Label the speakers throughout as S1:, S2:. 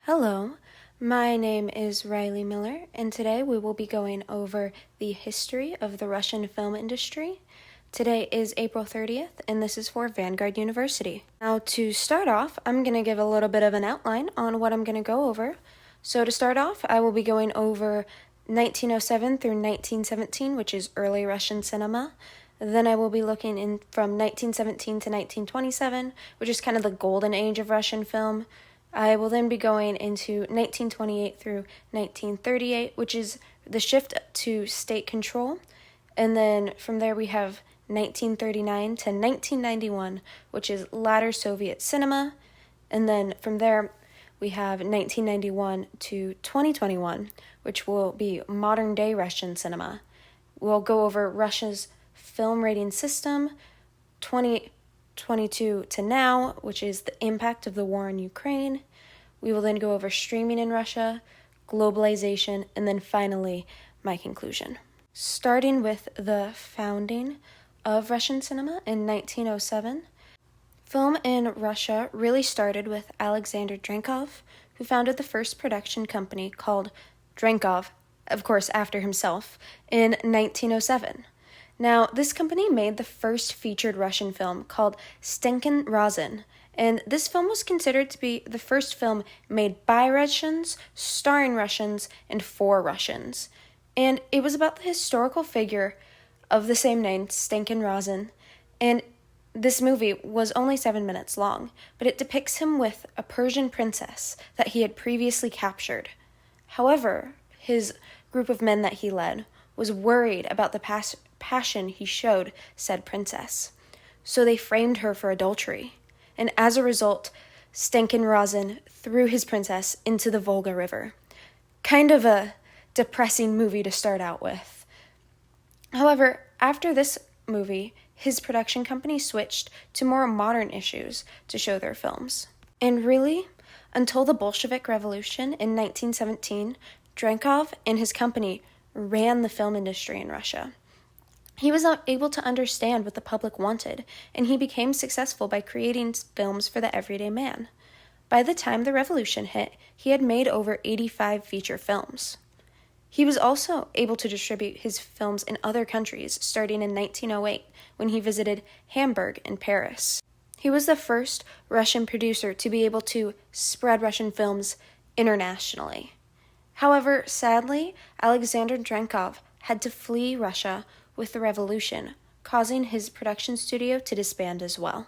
S1: Hello, my name is Riley Miller, and today we will be going over the history of the Russian film industry. Today is April 30th, and this is for Vanguard University. Now, to start off, I'm going to give a little bit of an outline on what I'm going to go over. So to start off, I will be going over 1907 through 1917, which is early Russian cinema. Then I will be looking in from 1917 to 1927, which is kind of the golden age of Russian film. I will then be going into 1928 through 1938, which is the shift to state control. And then from there we have 1939 to 1991, which is latter Soviet cinema. And then from there we have 1991 to 2021, which will be modern day Russian cinema. We'll go over Russia's film rating system, 2022 to now, which is the impact of the war in Ukraine. We will then go over streaming in Russia, globalization, and then finally my conclusion. Starting with the founding of Russian cinema in 1907, film in Russia really started with Alexander Drenkov, who founded the first production company called Drenkov, of course after himself, in 1907. Now, this company made the first featured Russian film called Stenkin Razin, and this film was considered to be the first film made by Russians, starring Russians, and for Russians. And it was about the historical figure of the same name, Stenkin Razin, and this movie was only 7 minutes long, but it depicts him with a Persian princess that he had previously captured. However, his group of men that he led was worried about the passion he showed said princess. So they framed her for adultery, and as a result, Stenkin Razin threw his princess into the Volga River. Kind of a depressing movie to start out with. However, after this movie, his production company switched to more modern issues to show their films. And really, until the Bolshevik Revolution in 1917, Drenkov and his company ran the film industry in Russia. He was not able to understand what the public wanted, and he became successful by creating films for the everyday man. By the time the revolution hit, he had made over 85 feature films. He was also able to distribute his films in other countries, starting in 1908 when he visited Hamburg and Paris. He was the first Russian producer to be able to spread Russian films internationally. However, sadly, Alexander Drenkov had to flee Russia with the revolution, causing his production studio to disband as well.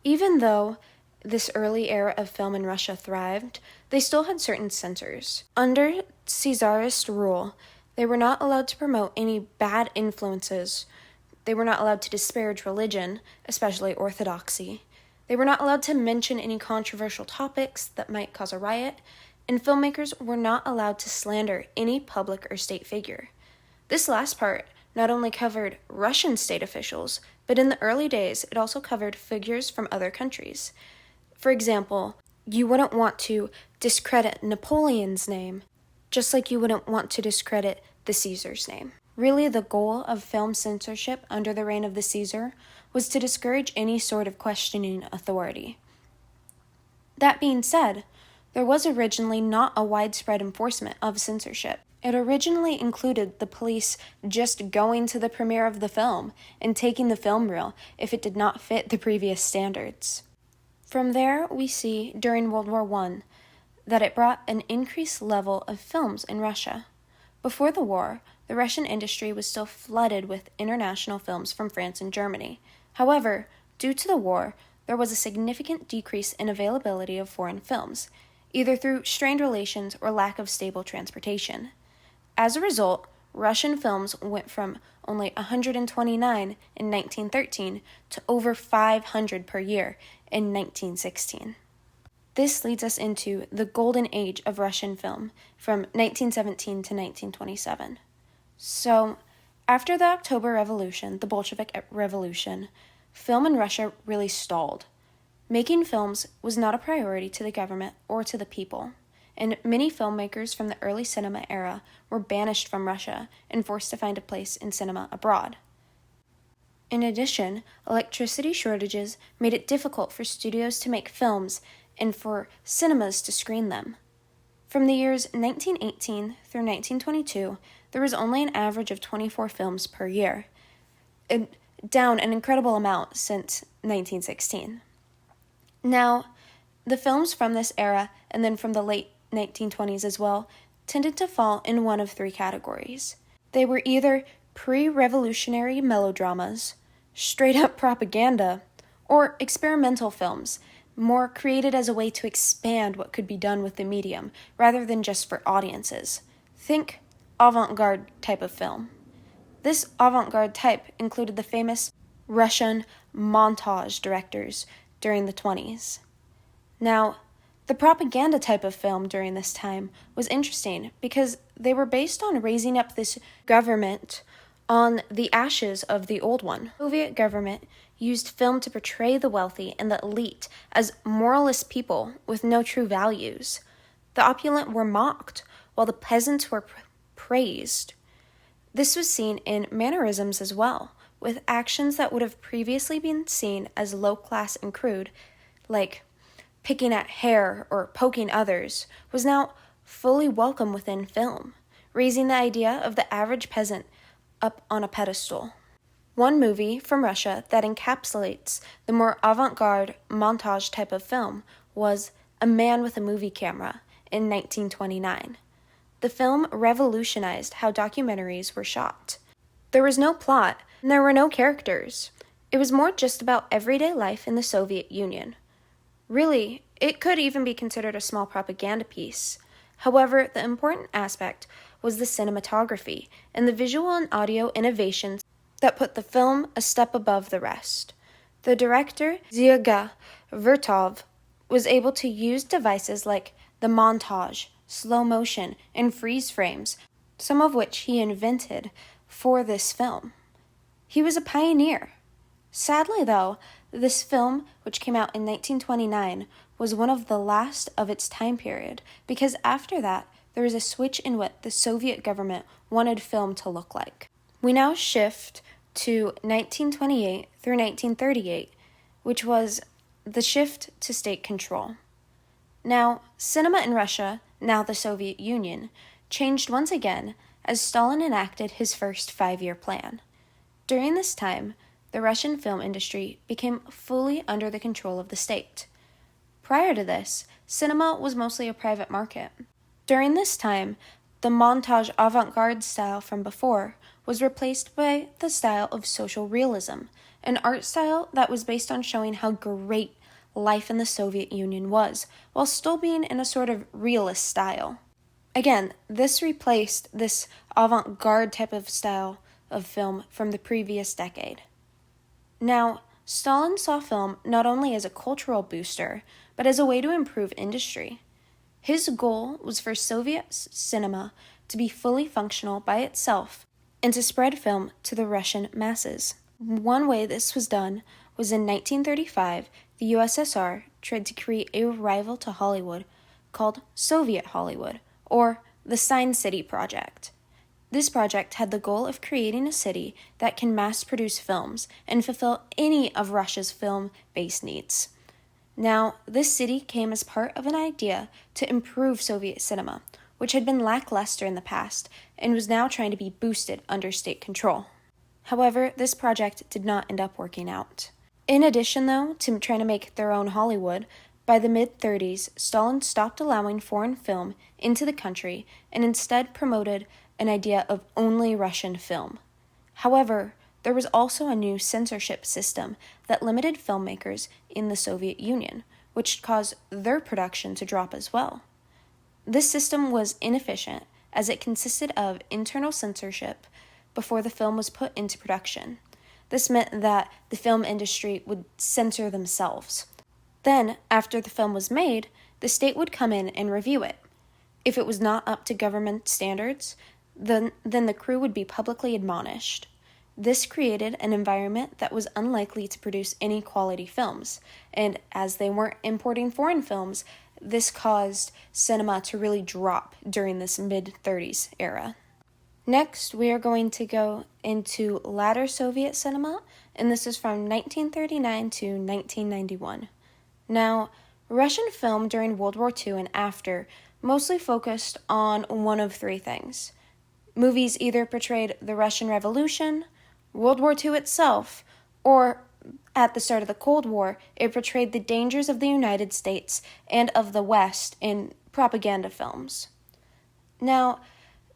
S1: Even though this early era of film in Russia thrived, they still had certain censors. Under Czarist rule, they were not allowed to promote any bad influences. They were not allowed to disparage religion, especially orthodoxy. They were not allowed to mention any controversial topics that might cause a riot, and filmmakers were not allowed to slander any public or state figure. This last part not only covered Russian state officials, but in the early days it also covered figures from other countries. For example, you wouldn't want to discredit Napoleon's name, just like you wouldn't want to discredit the Caesar's name. Really, the goal of film censorship under the reign of the Caesar was to discourage any sort of questioning authority. That being said, there was originally not a widespread enforcement of censorship. It originally included the police just going to the premiere of the film and taking the film reel if it did not fit the previous standards. From there, we see, during World War I, that it brought an increased level of films in Russia. Before the war, the Russian industry was still flooded with international films from France and Germany. However, due to the war, there was a significant decrease in availability of foreign films, either through strained relations or lack of stable transportation. As a result, Russian films went from only 129 in 1913 to over 500 per year in 1916. This leads us into the golden age of Russian film from 1917 to 1927. So, after the October Revolution, the Bolshevik Revolution, film in Russia really stalled. Making films was not a priority to the government or to the people, and many filmmakers from the early cinema era were banished from Russia and forced to find a place in cinema abroad. In addition, electricity shortages made it difficult for studios to make films and for cinemas to screen them. From the years 1918 through 1922, there was only an average of 24 films per year, down an incredible amount since 1916. Now, the films from this era, and then from the late 1920s as well, tended to fall in one of three categories. They were either pre-revolutionary melodramas, straight-up propaganda, or experimental films, more created as a way to expand what could be done with the medium, rather than just for audiences. Think avant-garde type of film. This avant-garde type included the famous Russian montage directors during the 20s. Now, the propaganda type of film during this time was interesting because they were based on raising up this government on the ashes of the old one. The Soviet government used film to portray the wealthy and the elite as moralist people with no true values. The opulent were mocked, while the peasants were praised. This was seen in mannerisms as well, with actions that would have previously been seen as low-class and crude, like picking at hair or poking others, was now fully welcome within film, raising the idea of the average peasant up on a pedestal. One movie from Russia that encapsulates the more avant-garde montage type of film was A Man with a Movie Camera in 1929. The film revolutionized how documentaries were shot. There was no plot, and there were no characters. It was more just about everyday life in the Soviet Union. Really, it could even be considered a small propaganda piece. However, the important aspect was the cinematography and the visual and audio innovations that put the film a step above the rest. The director, Zyuga Vertov, was able to use devices like the montage, slow motion, and freeze frames, some of which he invented for this film. He was a pioneer. Sadly, though, this film, which came out in 1929, was one of the last of its time period, because after that, there was a switch in what the Soviet government wanted film to look like. We now shift to 1928 through 1938, which was the shift to state control. Now, cinema in Russia, now the Soviet Union, changed once again as Stalin enacted his first 5-year plan. During this time, the Russian film industry became fully under the control of the state. Prior to this, cinema was mostly a private market. During this time, the montage avant-garde style from before was replaced by the style of social realism, an art style that was based on showing how great life in the Soviet Union was, while still being in a sort of realist style. Again, this replaced this avant-garde type of style of film from the previous decade. Now, Stalin saw film not only as a cultural booster, but as a way to improve industry. His goal was for Soviet cinema to be fully functional by itself and to spread film to the Russian masses. One way this was done was in 1935, the USSR tried to create a rival to Hollywood called Soviet Hollywood, or the Sign City Project. This project had the goal of creating a city that can mass-produce films and fulfill any of Russia's film-based needs. Now, this city came as part of an idea to improve Soviet cinema, which had been lackluster in the past and was now trying to be boosted under state control. However, this project did not end up working out. In addition, though, to trying to make their own Hollywood, by the mid-30s, Stalin stopped allowing foreign film into the country and instead promoted an idea of only Russian film. However, there was also a new censorship system that limited filmmakers in the Soviet Union, which caused their production to drop as well. This system was inefficient as it consisted of internal censorship before the film was put into production. This meant that the film industry would censor themselves. Then, after the film was made, the state would come in and review it. If it was not up to government standards, then the crew would be publicly admonished. This created an environment that was unlikely to produce any quality films, and as they weren't importing foreign films, this caused cinema to really drop during this mid-30s era. Next, we are going to go into latter Soviet cinema, and this is from 1939 to 1991. Now, Russian film during World War II and after mostly focused on one of three things. Movies either portrayed the Russian Revolution, World War II itself, or at the start of the Cold War, it portrayed the dangers of the United States and of the West in propaganda films. Now,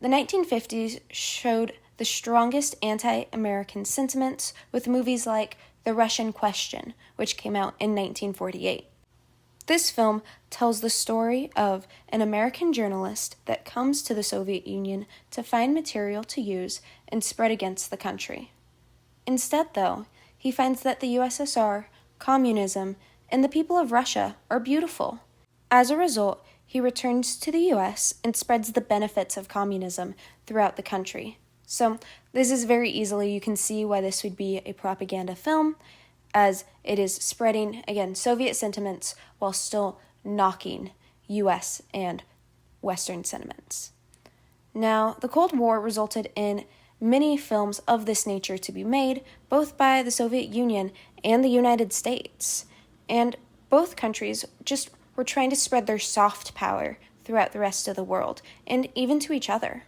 S1: the 1950s showed the strongest anti-American sentiments with movies like The Russian Question, which came out in 1948. This film tells the story of an American journalist that comes to the Soviet Union to find material to use and spread against the country. Instead, though, he finds that the USSR, communism, and the people of Russia are beautiful. As a result, he returns to the US and spreads the benefits of communism throughout the country. So, this is very easily, you can see why this would be a propaganda film, as it is spreading, again, Soviet sentiments while still knocking US and Western sentiments. Now, the Cold War resulted in many films of this nature to be made, both by the Soviet Union and the United States. And both countries just were trying to spread their soft power throughout the rest of the world, and even to each other.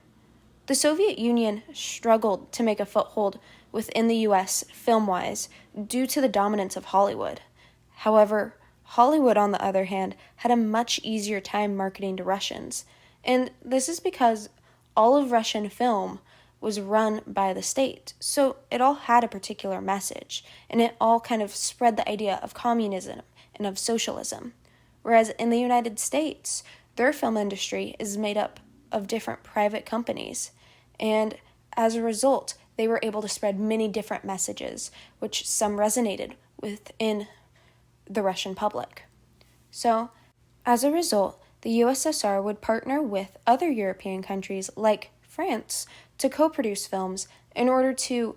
S1: The Soviet Union struggled to make a foothold within the US film-wise due to the dominance of Hollywood. However, Hollywood, on the other hand, had a much easier time marketing to Russians, and this is because all of Russian film was run by the state, so it all had a particular message, and it all kind of spread the idea of communism and of socialism. Whereas in the United States, their film industry is made up of different private companies, and as a result, they were able to spread many different messages, which some resonated within the Russian public. So, as a result, the USSR would partner with other European countries like France to co-produce films in order to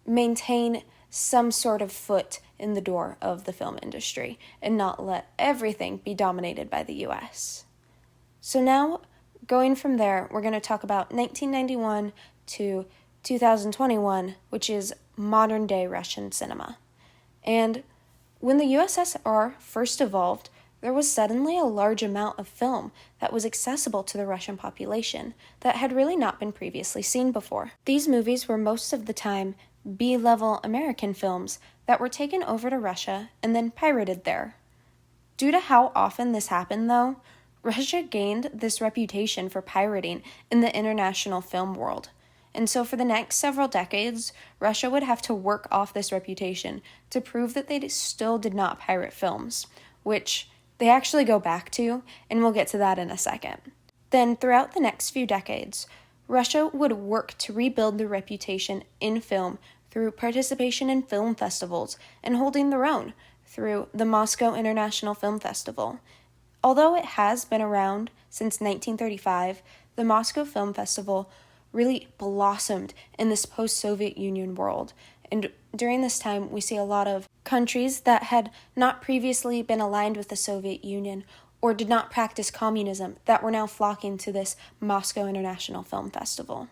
S1: maintain some sort of foot in the door of the film industry and not let everything be dominated by the US. So now, going from there, we're going to talk about 1991 to 2021, which is modern-day Russian cinema. And when the USSR first evolved, there was suddenly a large amount of film that was accessible to the Russian population that had really not been previously seen before. These movies were most of the time B-level American films that were taken over to Russia and then pirated there. Due to how often this happened, though, Russia gained this reputation for pirating in the international film world. And so for the next several decades, Russia would have to work off this reputation to prove that they still did not pirate films, which they actually go back to, and we'll get to that in a second. Then, throughout the next few decades, Russia would work to rebuild their reputation in film through participation in film festivals and holding their own through the Moscow International Film Festival. Although it has been around since 1935, the Moscow Film Festival really blossomed in this post-Soviet Union world. And during this time, we see a lot of countries that had not previously been aligned with the Soviet Union or did not practice communism that were now flocking to this Moscow International Film Festival.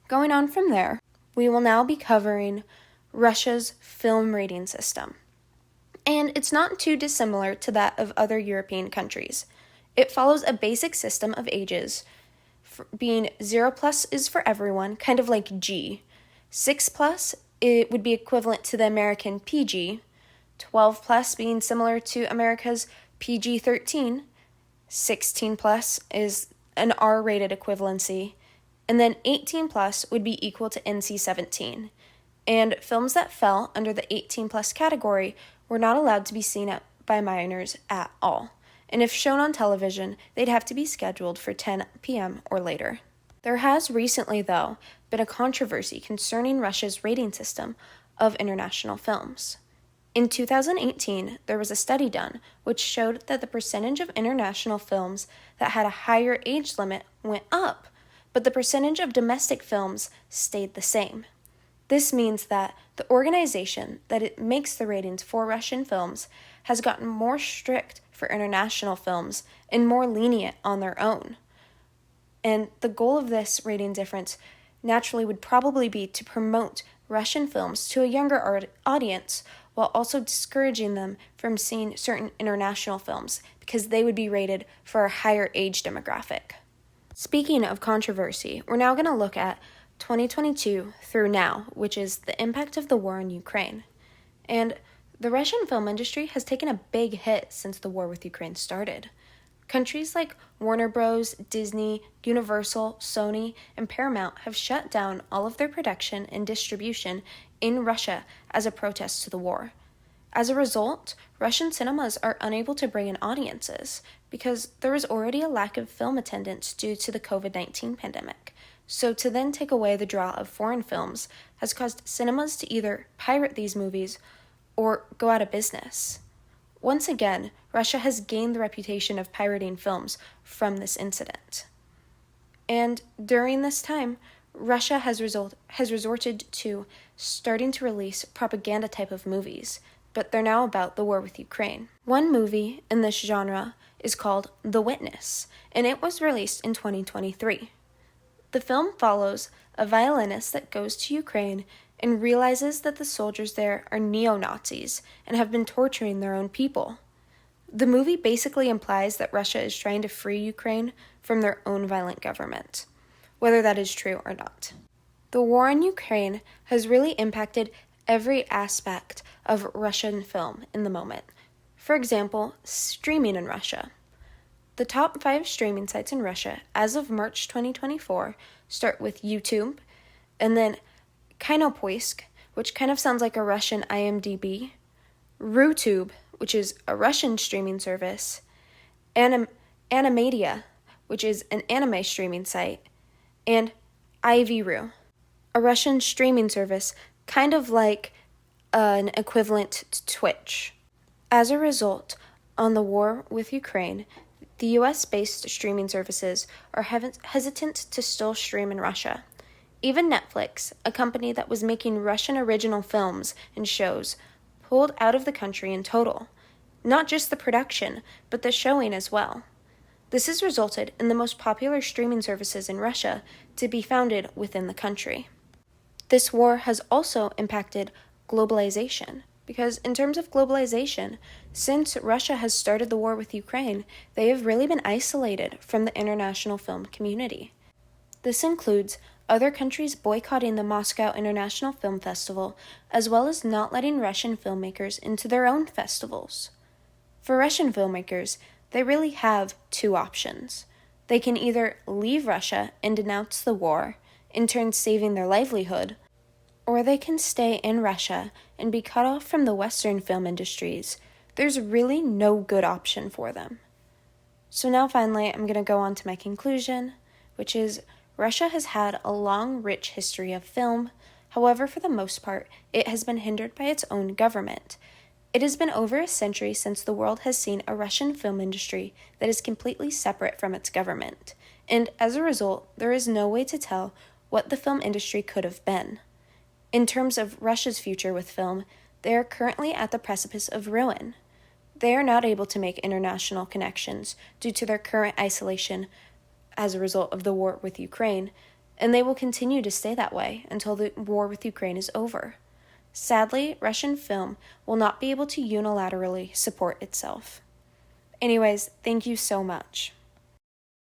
S1: Going on from there, we will now be covering Russia's film rating system. And it's not too dissimilar to that of other European countries. It follows a basic system of ages, being 0+ is for everyone, kind of like G. 6+ it would be equivalent to the American PG, 12+ being similar to America's PG-13, 16+ is an R-rated equivalency, and then 18+ would be equal to NC-17. And films that fell under the 18+ category were not allowed to be seen by minors at all. And if shown on television, they'd have to be scheduled for 10 p.m. or later. There has recently, though, been a controversy concerning Russia's rating system of international films. In 2018, there was a study done which showed that the percentage of international films that had a higher age limit went up, but the percentage of domestic films stayed the same. This means that the organization that makes the ratings for Russian films has gotten more strict for international films and more lenient on their own. And the goal of this rating difference naturally would probably be to promote Russian films to a younger audience while also discouraging them from seeing certain international films because they would be rated for a higher age demographic. Speaking of controversy, we're now going to look at 2022 through now, which is the impact of the war in Ukraine. And the Russian film industry has taken a big hit since the war with Ukraine started. Countries like Warner Bros., Disney, Universal, Sony, and Paramount have shut down all of their production and distribution in Russia as a protest to the war. As a result, Russian cinemas are unable to bring in audiences because there is already a lack of film attendance due to the COVID-19 pandemic. So to then take away the draw of foreign films has caused cinemas to either pirate these movies or go out of business. Once again, Russia has gained the reputation of pirating films from this incident. And during this time, Russia has resorted to starting to release propaganda type of movies, but they're now about the war with Ukraine. One movie in this genre is called The Witness, and it was released in 2023. The film follows a violinist that goes to Ukraine and realizes that the soldiers there are neo-Nazis and have been torturing their own people. The movie basically implies that Russia is trying to free Ukraine from their own violent government, whether that is true or not. The war in Ukraine has really impacted every aspect of Russian film in the moment. For example, streaming in Russia. The top 5 streaming sites in Russia as of March 2024 start with YouTube, and then Kinopoisk, which kind of sounds like a Russian IMDb, RuTube, which is a Russian streaming service, Animadia, which is an anime streaming site, and IV.ru, a Russian streaming service kind of like an equivalent to Twitch. As a result, on the war with Ukraine, the US-based streaming services are hesitant to still stream in Russia. Even Netflix, a company that was making Russian original films and shows, pulled out of the country in total. Not just the production, but the showing as well. This has resulted in the most popular streaming services in Russia to be founded within the country. This war has also impacted globalization, because in terms of globalization, since Russia has started the war with Ukraine, they have really been isolated from the international film community. This includes other countries boycotting the Moscow International Film Festival, as well as not letting Russian filmmakers into their own festivals. For Russian filmmakers, they really have 2 options. They can either leave Russia and denounce the war, in turn saving their livelihood, or they can stay in Russia and be cut off from the Western film industries. There's really no good option for them. So now finally, I'm going to go on to my conclusion, which is Russia has had a long, rich history of film. However, for the most part, it has been hindered by its own government. It has been over a century since the world has seen a Russian film industry that is completely separate from its government, and as a result, there is no way to tell what the film industry could have been. In terms of Russia's future with film, they are currently at the precipice of ruin. They are not able to make international connections due to their current isolation as a result of the war with Ukraine, and they will continue to stay that way until the war with Ukraine is over. Sadly, Russian film will not be able to unilaterally support itself. Anyways, thank you so much.